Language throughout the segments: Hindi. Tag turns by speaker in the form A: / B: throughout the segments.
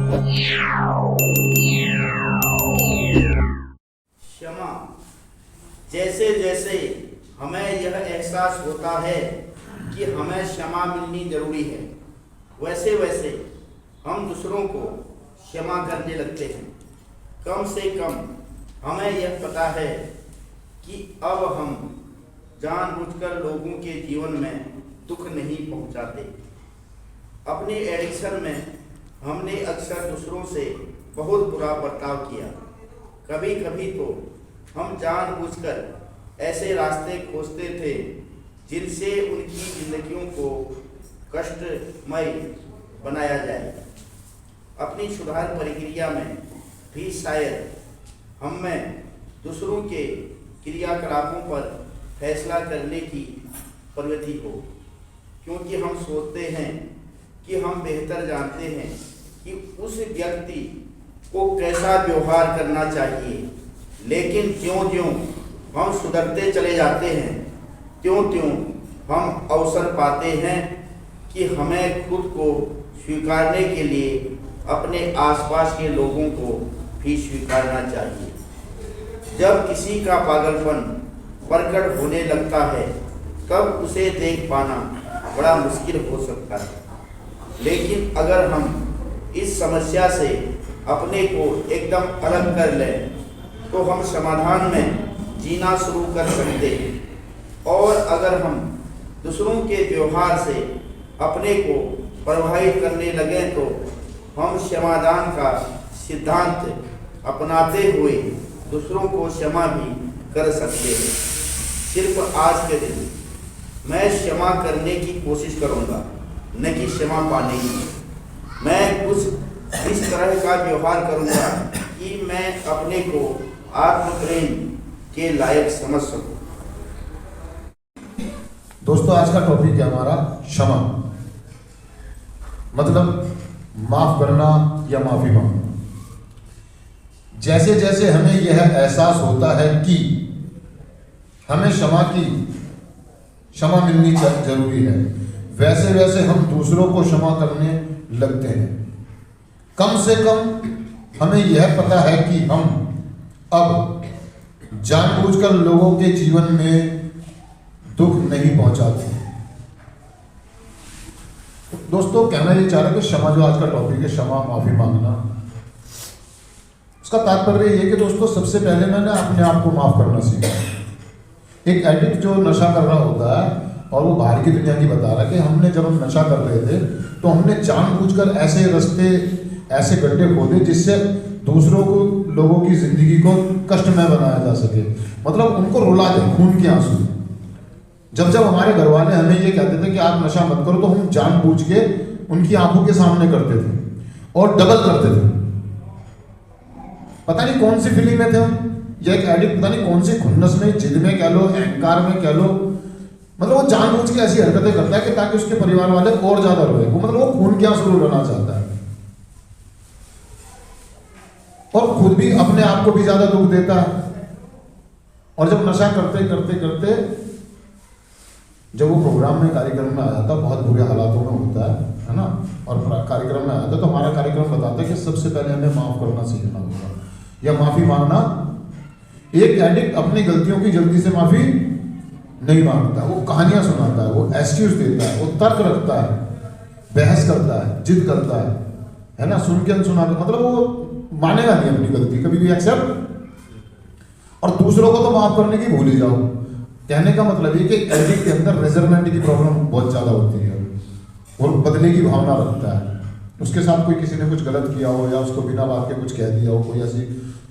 A: क्षमा। जैसे जैसे हमें यह एहसास होता है कि हमें क्षमा मिलनी जरूरी है, वैसे वैसे हम दूसरों को क्षमा करने लगते हैं। कम से कम हमें यह पता है कि अब हम जानबूझकर लोगों के जीवन में दुख नहीं पहुंचाते। अपनी एडिक्शन में हमने अक्सर दूसरों से बहुत बुरा बर्ताव किया। कभी कभी तो हम जानबूझकर ऐसे रास्ते खोजते थे जिनसे उनकी जिंदगियों को कष्टमय बनाया जाए। अपनी सुधार प्रक्रिया में भी शायद हम में दूसरों के क्रियाकलापों पर फैसला करने की प्रवृत्ति हो, क्योंकि हम सोचते हैं कि हम बेहतर जानते हैं कि उस व्यक्ति को कैसा व्यवहार करना चाहिए। लेकिन ज्यों ज्यों हम सुधरते चले जाते हैं, त्यों त्यों हम अवसर पाते हैं कि हमें खुद को स्वीकारने के लिए अपने आसपास के लोगों को भी स्वीकारना चाहिए। जब किसी का पागलपन प्रकट होने लगता है, तब उसे देख पाना बड़ा मुश्किल हो सकता है। लेकिन अगर हम इस समस्या से अपने को एकदम अलग कर लें, तो हम समाधान में जीना शुरू कर सकते हैं। और अगर हम दूसरों के व्यवहार से अपने को प्रभावित करने लगें, तो हम क्षमादान का सिद्धांत अपनाते हुए दूसरों को क्षमा भी कर सकते हैं। सिर्फ आज के दिन मैं क्षमा करने की कोशिश करूंगा, न कि क्षमा पाने की। मैं कुछ इस तरह का व्यवहार करूंगा कि मैं अपने को आत्मप्रेम के लायक समझ सकूं।
B: दोस्तों, आज का टॉपिक है हमारा क्षमा, मतलब माफ करना या माफी मांगना। जैसे जैसे हमें यह एहसास होता है कि हमें क्षमा मिलनी जरूरी है, वैसे वैसे हम दूसरों को क्षमा करने लगते हैं। कम से कम हमें यह पता है कि हम अब जानबूझकर लोगों के जीवन में दुख नहीं पहुंचाते। दोस्तों, कहना ये चाह रहा कि क्षमा, जो आज का टॉपिक है क्षमा, माफी मांगना, उसका तात्पर्य ये कि दोस्तों सबसे पहले मैंने अपने आप को माफ करना सीखा। एक एडिक्ट जो नशा कर रहा होता है और वो बाहर की दुनिया की बता रहा है कि हमने जब हम नशा कर रहे थे तो हमने जानबूझकर ऐसे रास्ते, ऐसे गड्ढे खोदे जिससे दूसरों को, लोगों की जिंदगी को कष्टमय बनाया जा सके, मतलब उनको रुला दे, खून के आंसू। जब जब हमारे घर वाले हमें ये कहते थे कि आप नशा मत करो, तो हम जानबूझ के उनकी आंखों के सामने करते थे और डबल करते थे। पता नहीं कौन सी फीलिंग में थे हम, या एक एडिक्ट पता नहीं कौन सी खुन्नस में, जिद में कह लो, अहंकार में कह लो, मतलब वो जानबूझ के ऐसी हरकतें करता है कि ताकि उसके परिवार वाले और ज्यादा रोए। वो मतलब वो खून के आंसू रुलाना चाहता है और खुद भी अपने आप को भी ज्यादा दुख देता है। और जब नशा करते करते करते जब वो प्रोग्राम में, कार्यक्रम में आया था, बहुत बुरे हालातों में होता है ना, और कार्यक्रम में आया था, तो हमारा कार्यक्रम बताता है कि सबसे पहले हमें माफ करना सीखना होगा या माफी मांगना। एक एडिक्ट अपनी गलतियों की जल्दी से माफी नहीं मांगता, वो कहानियां सुनाता है, वो एक्सक्यूज देता है, वो तर्क रखता है, बहस करता है, जिद करता है ना, सुन के अनसुना, मतलब वो मानेगा नहीं अपनी गलती कभी भी एक्सेप्ट। और दूसरों को तो माफ करने की भूल ही जाओ। कहने का मतलब ये कि एडिक्ट के अंदर मेजरमेंट की प्रॉब्लम बहुत ज्यादा होती है और बदले की भावना रखता है। उसके साथ कोई किसी ने कुछ गलत किया हो या उसको बिना बात के कुछ कह दिया हो कोई ऐसी,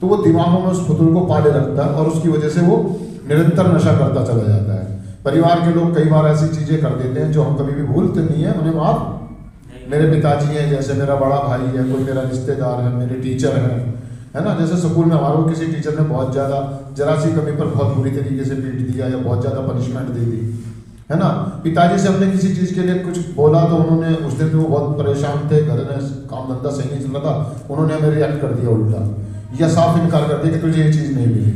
B: तो वो दिमागों में उस फुतूर को पाले रखता है और उसकी वजह से वो निरंतर नशा करता चला जाता है। परिवार के लोग कई बार ऐसी चीजें कर देते हैं जो हम कभी भी भूलते नहीं है, उन्हें माफ। मेरे पिताजी हैं, जैसे मेरा बड़ा भाई है, कोई मेरा रिश्तेदार है, मेरे टीचर है ना, जैसे स्कूल में हमारे को किसी टीचर ने बहुत ज़्यादा जरा सी कमी पर बहुत बुरी तरीके से पीट दिया या बहुत ज़्यादा पनिशमेंट दे दी, है ना। पिताजी से हमने किसी चीज़ के लिए कुछ बोला तो उन्होंने, उस दिन भी वो बहुत परेशान थे, घर में काम धंधा सही नहीं चल रहा था, उन्होंने हमें रिएक्ट कर दिया उल्टा या साफ इनकार कर दिया कि तुझे ये चीज़ नहीं मिलेगी।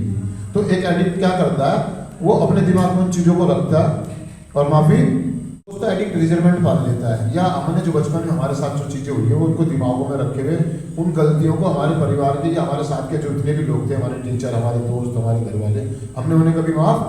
B: तो एक एडिक्ट क्या करता है, वो अपने दिमाग में उन चीज़ों को रखता है और माफ़ी दोस्तों एडिक्ट रिजर्वमेंट पाल लेता है, या हमने जो बचपन में हमारे साथ जो चीज़ें हुई है वो उनको दिमागों में रखे हुए उन गलतियों को हमारे परिवार के या हमारे साथ के जो इतने भी लोग थे, हमारे टीचर, हमारे दोस्त, हमारे घर वाले, हमने उन्हें कभी माफ,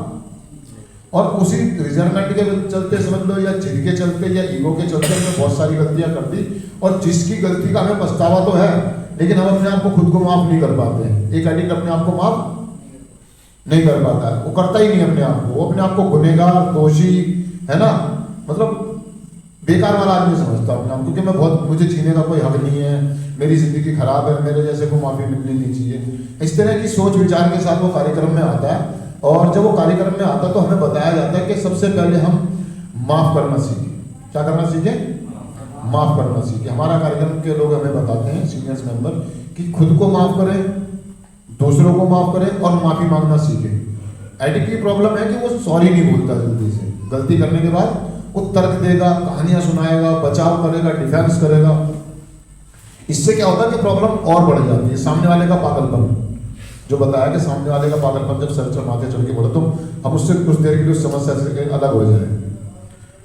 B: और उसी रिजर्वमेंट के चलते समझ लो, या जिद के चलते, या ईगो के चलते हमने बहुत सारी गलतियां कर दी, और जिसकी गलती का हमें पछतावा तो है लेकिन हम अपने आप को खुद को माफ नहीं कर पाते हैं। एक एडिक्ट अपने आप को माफ नहीं कर पाता है, वो करता ही नहीं अपने आप को, वो अपने आप को गुनहगार, दोषी, है ना, मतलब बेकार वाला आदमी समझता अपने आप, क्योंकि मैं बहुत, मुझे जीने का कोई हक नहीं है, मेरी जिंदगी खराब है, मेरे जैसे को माफी मिलनी नहीं चाहिए। इस तरह की सोच विचार के साथ वो कार्यक्रम में आता है, और जब वो कार्यक्रम में आता है तो हमें बताया जाता है कि सबसे पहले हम माफ करना सीखें। क्या करना सीखें? माफ करना सीखें। हमारा कार्यक्रम के लोग हमें बताते हैं, सीनियर्स मेंबर, कि खुद को माफ करें, दूसरों को माफ करें और माफी मांगना सीखें। एडिक्ट की प्रॉब्लम है कि वो सॉरी नहीं बोलता जल्दी से, गलती करने के बाद वो तर्क देगा, कहानियां सुनाएगा, बचाव करेगा, डिफेंस करेगा। इससे क्या होता है कि प्रॉब्लम और बढ़ जाती है। सामने वाले का पागलपन, जो बताया कि सामने वाले का पागलपन जब सर माथे चढ़ के बोले तो हम उससे कुछ देर के लिए उस समस्या से अलग हो जाए।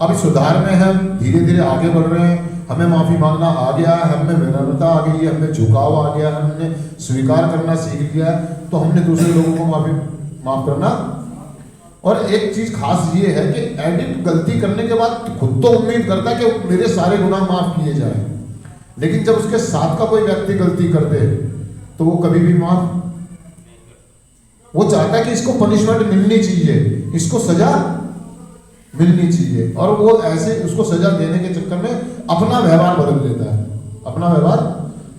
B: अब सुधार में हम धीरे धीरे आगे बढ़ रहे हैं, हमें माफी मांगना आ गया है, हमें विनम्रता आ गई है, हमें झुकाव आ गया, हमने स्वीकार करना सीख लिया है, तो हमने दूसरे लोगों को माफ करना। और एक चीज खास ये है कि एडिक्ट गलती करने के बाद खुद तो उम्मीद करता है कि मेरे सारे गुनाह माफ किए जाए, लेकिन जब उसके साथ का कोई व्यक्ति गलती कर दे तो वो कभी भी माफ, वो चाहता है कि इसको पनिशमेंट मिलनी चाहिए, इसको सजा मिलनी चाहिए, और वो ऐसे उसको सजा देने के चक्कर में अपना व्यवहार बदल देता है। अपना व्यवहार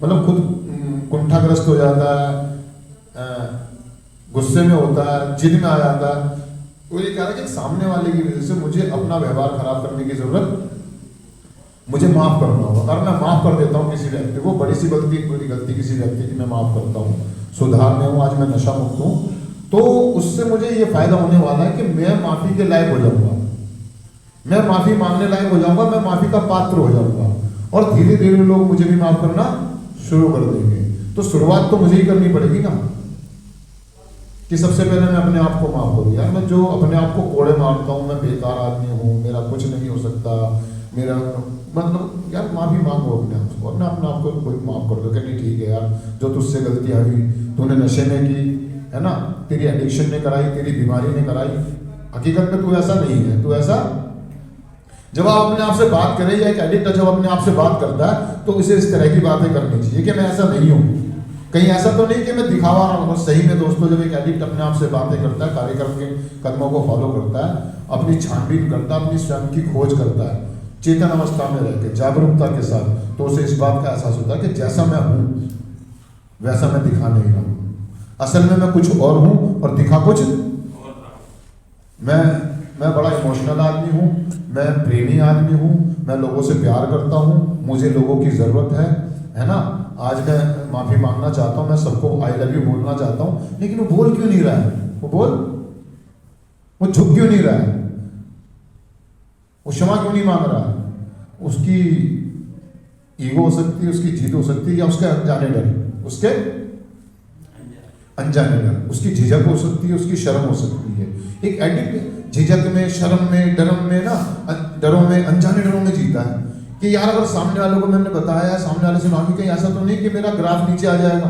B: मतलब खुद कुंठाग्रस्त हो जाता है, गुस्से में होता है, जिद में आ जाता है। वो ये कह रहा है कि सामने वाले की वजह से मुझे अपना व्यवहार खराब करने की जरूरत, मुझे माफ करना होगा। और मैं माफ कर देता हूँ किसी व्यक्ति को, बड़ी सी गलती किसी व्यक्ति की मैं माफ करता हूँ, सुधार में हूँ, आज मैं नशा मुक्त हूँ, तो उससे मुझे ये फायदा होने वाला है कि मैं माफी के लायक हो जाऊंगा, मैं माफी मांगने लायक हो जाऊंगा, मैं माफी का पात्र हो जाऊंगा, और धीरे धीरे लोग मुझे भी माफ करना शुरू कर देंगे। तो शुरुआत तो मुझे ही करनी पड़ेगी ना, कि सबसे पहले मैं अपने आप को माफ करूँ। यार मैं जो अपने आप को कोड़े मारता हूँ, मैं बेकार आदमी हूँ, मेरा कुछ नहीं हो सकता, मेरा मतलब, यार माफी मांगो अपने आप को, अपने आप को कोई माफ कर दो कि नहीं ठीक है यार, जो तुझसे गलतियाँ हुई, तूने नशे में की, है ना, तेरी एडिक्शन ने कराई, तेरी बीमारी ने कराई, हकीकत में तू ऐसा नहीं है, तू ऐसा। जब आप अपने आप से बात करें, या एक एडिक्ट जब अपने आप से बात करता है तो उसे इस तरह की बातें करनी चाहिए कि मैं ऐसा नहीं हूँ, कहीं ऐसा तो नहीं कि मैं दिखावा रहा हूँ। सही में दोस्तों, जब एक एडिक्ट अपने आप से बातें करता है, कार्यक्रम के कदमों को फॉलो करता है, अपनी छानबीन करता है, अपनी स्वयं की खोज करता है, चेतन अवस्था में रहकर जागरूकता के साथ, तो उसे इस बात का एहसास होता है कि जैसा मैं हूँ वैसा मैं दिखा नहीं रहा हूँ, असल में मैं कुछ और हूँ और दिखा कुछ। मैं बड़ा इमोशनल आदमी हूँ, मैं प्रेमी आदमी हूँ, मैं लोगों से प्यार करता हूँ, मुझे लोगों की ज़रूरत है ना। आज मैं माफ़ी मांगना चाहता हूँ, मैं सबको आई लव यू बोलना चाहता हूँ, लेकिन वो बोल क्यों नहीं रहा है, वो झुक क्यों नहीं रहा है, वो क्षमा क्यों नहीं मांग रहा है। उसकी ईगो हो सकती है, उसकी जिद हो सकती है, या उसके अनजाने डर, उसके अनजाने डर, उसकी झिझक हो सकती है, उसकी शर्म हो सकती है। एक एडिक्ट झिझक में, शर्म में, डरम में ना, डरों में, अनजाने डरों में जीता है कि यार अगर सामने वाले को मैंने बताया, सामने वाले से माफी, कहीं ऐसा तो नहीं कि मेरा ग्राफ नीचे आ जाएगा,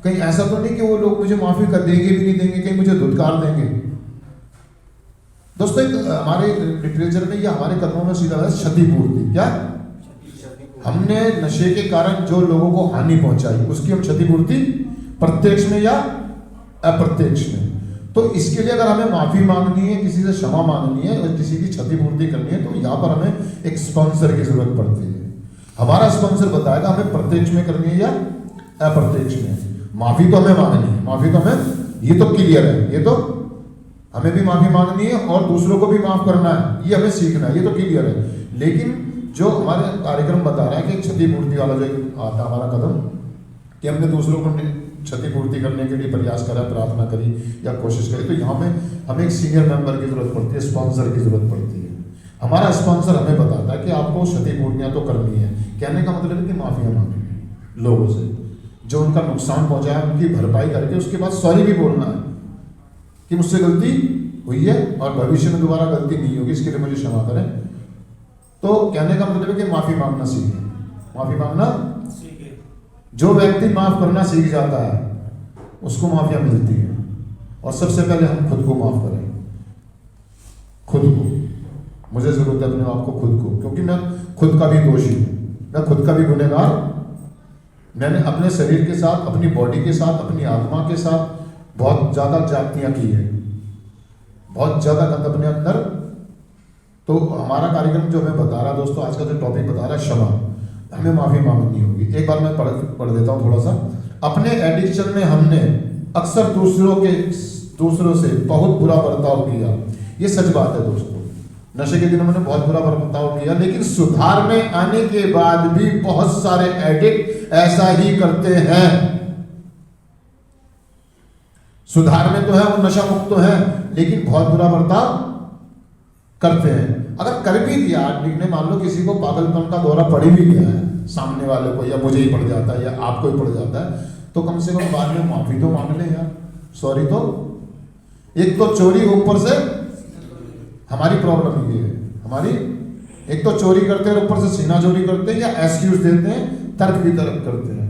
B: कहीं ऐसा तो नहीं कि वो लोग मुझे माफी कर देंगे भी नहीं देंगे, कहीं मुझे धुतकार देंगे। दोस्तों एक हमारे लिटरेचर में या हमारे कदमों में सीधा है क्षतिपूर्ति। क्या? हमने नशे के कारण जो लोगों को हानि पहुंचाई उसकी हम क्षतिपूर्ति प्रत्यक्ष में या अप्रत्यक्ष में। तो इसके लिए अगर हमें माफी मांगनी है, किसी से क्षमा मांगनी है और किसी की क्षतिपूर्ति करनी है, तो यहाँ पर हमें एक स्पॉन्सर की जरूरत पड़ती है। हमारा स्पॉन्सर बताएगा हमें प्रत्यक्ष में करनी है या अप्रत्यक्ष में। माफी तो हमें मांगनी है, माफी तो हमें, ये तो क्लियर है, ये तो हमें भी माफी मांगनी है और दूसरों को भी माफ करना है, ये हमें सीखना है, ये तो क्लियर है। लेकिन जो हमारे कार्यक्रम बता रहा है कि क्षतिपूर्ति वाला जो आता है हमारा कदम, कि हमने दूसरों को क्षतिपूर्ति करने के लिए प्रयास करा, प्रार्थना करी या कोशिश करी, तो यहाँ पे हमें एक सीनियर मेंबर की जरूरत पड़ती है, स्पॉन्सर की जरूरत पड़ती है। हमारा स्पॉन्सर हमें बताता है कि आपको क्षतिपूर्तियाँ तो करनी है, कहने का मतलब है कि माफिया मांगनी है लोगों से, जो उनका नुकसान पहुंचाया उनकी भरपाई करके उसके बाद सॉरी भी बोलना है कि मुझसे गलती हुई है और भविष्य में दोबारा गलती नहीं होगी, इसके लिए मुझे क्षमा करें। तो कहने का मतलब है कि माफी मांगना सीखे, माफी मांगना सीखे। जो व्यक्ति माफ करना सीख जाता है उसको माफिया मिलती है। और सबसे पहले हम खुद को माफ करें, खुद को। मुझे जरूरत है अपने आप को, खुद को, क्योंकि मैं खुद का भी दोषी हूं, मैं खुद का भी गुनहगार। मैंने अपने शरीर के साथ, अपनी बॉडी के साथ, अपनी आत्मा के साथ बहुत ज्यादा जातियां की है, बहुत ज्यादा गंद अपने अंदर। तो हमारा कार्यक्रम जो हमें बता रहा है दोस्तों, आज का जो टॉपिक बता रहा है क्षमा, हमें माफी मांगनी होगी। एक बार मैं पढ़ देता हूँ थोड़ा सा। अपने एडिक्शन में हमने अक्सर दूसरों से बहुत बुरा बर्ताव किया। ये सच बात है दोस्तों, नशे के दिनों में बहुत बुरा बर्ताव किया, लेकिन सुधार में आने के बाद भी बहुत सारे एडिक्ट ऐसा ही करते हैं। सुधार में तो है, वो नशा मुक्त तो है, लेकिन बहुत बुरा बर्ताव करते हैं। अगर कर भी दिया एडिक्ट ने, मान लो किसी को पागलपन का दौरा पड़ भी गया है, सामने वाले को या मुझे ही पड़ जाता है या आपको ही पड़ जाता है, तो कम से कम बाद में माफी तो मांग ले यार, सॉरी। तो एक तो चोरी, ऊपर से हमारी प्रॉब्लम ये है, हमारी एक तो चोरी करते हैं, ऊपर से सीना चोरी करते हैं, या एक्सक्यूज देते हैं, तर्क वितर्क करते हैं,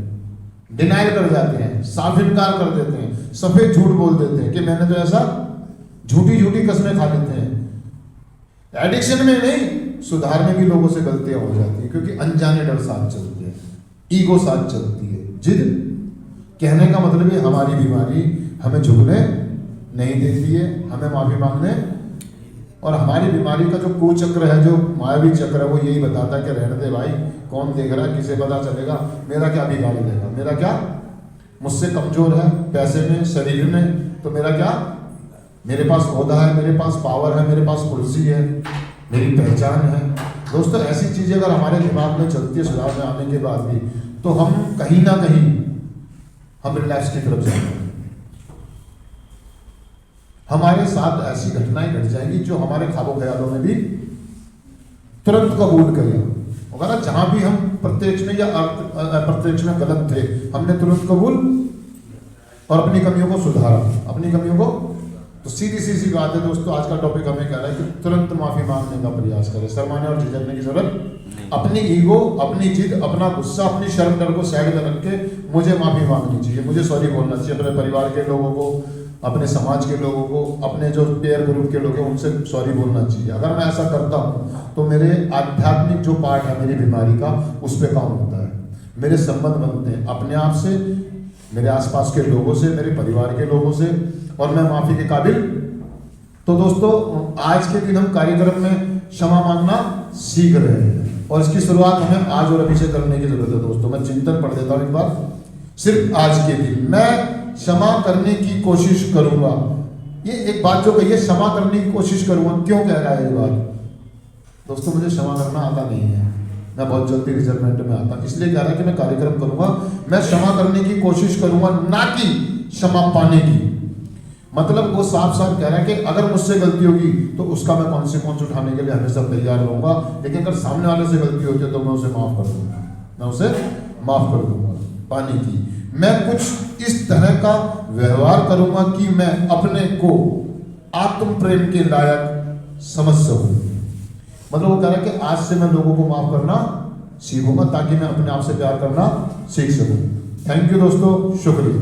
B: डिनाइल कर जाते हैं, साफ इनकार कर देते हैं, सफेद झूठ बोल देते हैं कि मैंने तो ऐसा, झूठी झूठी कसमें खा लेते हैं। एडिक्शन में नहीं, सुधार में भी लोगों से गलतियां हो जाती है, क्योंकि अनजाने डर साथ चलते हैं, ईगो साथ चलती है, जिद। कहने का मतलब है हमारी बीमारी हमें झुकने नहीं देती है, हमें माफी मांगने। और हमारी बीमारी का जो कुचक्र है, जो मायावी चक्र है, वो यही बताता है कि रहने दे भाई, कौन देख रहा है, किसे पता चलेगा, मेरा क्या बिगाड़ देगा, मेरा क्या, मुझसे कमजोर है पैसे में, शरीर में, तो मेरा क्या, मेरे पास ओहदा है, मेरे पास पावर है, मेरे पास कुर्सी है, मेरी पहचान है। दोस्तों ऐसी चीजें अगर हमारे दिमाग में चलती है सुधार में आने के बाद भी, तो हम कहीं ना कहीं हम रिलैक्स की तरफ जाएंगे। हमारे साथ ऐसी घटनाएं घट जाएंगी जो हमारे ख्वाबों ख्यालों में भी तुरंत कबूल करें। अगर जहां भी हम प्रत्यक्ष में या अप्रत्यक्ष में गलत थे, हमने तुरंत कबूल और अपनी कमियों को सुधारा, अपनी कमियों को। तो सीधी सी बात है दोस्तों, आज का टॉपिक हमें कह रहा है कि तुरंत माफी मांगने का प्रयास करें, शर्माने और झिझकने की जरूरत। अपनी ईगो, अपनी जिद, अपना गुस्सा, अपनी शर्म डर को साइड में रख के मुझे माफी मांगनी चाहिए, मुझे सॉरी बोलना चाहिए। अपने परिवार के लोगों को, अपने समाज के लोगों को, अपने जो पेयर ग्रुप के लोग हैं उनसे सॉरी बोलना चाहिए। अगर मैं ऐसा करता हूँ तो मेरे आध्यात्मिक जो पार्ट है मेरी बीमारी का, उस पर काम होता है। मेरे संबंध बनते हैं अपने आप से, मेरे आसपास के लोगों से, मेरे परिवार के लोगों से, और मैं माफी के काबिल। तो दोस्तों आज के दिन हम कार्यक्रम में क्षमा मांगना सीख रहे हैं, और इसकी शुरुआत हमें आज और अभी से करने की जरूरत है। दोस्तों मैं चिंतन पढ़ देता हूँ एक बार। सिर्फ आज के दिन मैं क्षमा करने की कोशिश करूंगा। ये एक बात जो कही है, क्षमा करने की कोशिश करूंगा, क्यों कह रहा है ये बात? दोस्तों मुझे क्षमा करना आता नहीं है, मैं बहुत जल्दी रिजल्ट में आता, इसलिए कह रहा है कि मैं कार्यक्रम करूंगा, मैं क्षमा करने की कोशिश करूंगा, ना कि क्षमा पाने की। मतलब वो साफ साफ कह रहा है कि अगर मुझसे गलती होगी तो उसका मैं कॉन्सिक्वेंस उठाने के लिए हमेशा तैयार रहूंगा, लेकिन अगर सामने वाले से गलती होती है तो मैं उसे माफ कर दूंगा, मैं उसे माफ कर दूंगा। पाने की मैं कुछ इस तरह का व्यवहार करूंगा कि मैं अपने को आत्म प्रेम के लायक समझ सकूं। मतलब वो कह रहा है कि आज से मैं लोगों को माफ करना सीखूंगा, ताकि मैं अपने आप से प्यार करना सीख सकूं। थैंक यू दोस्तों, शुक्रिया।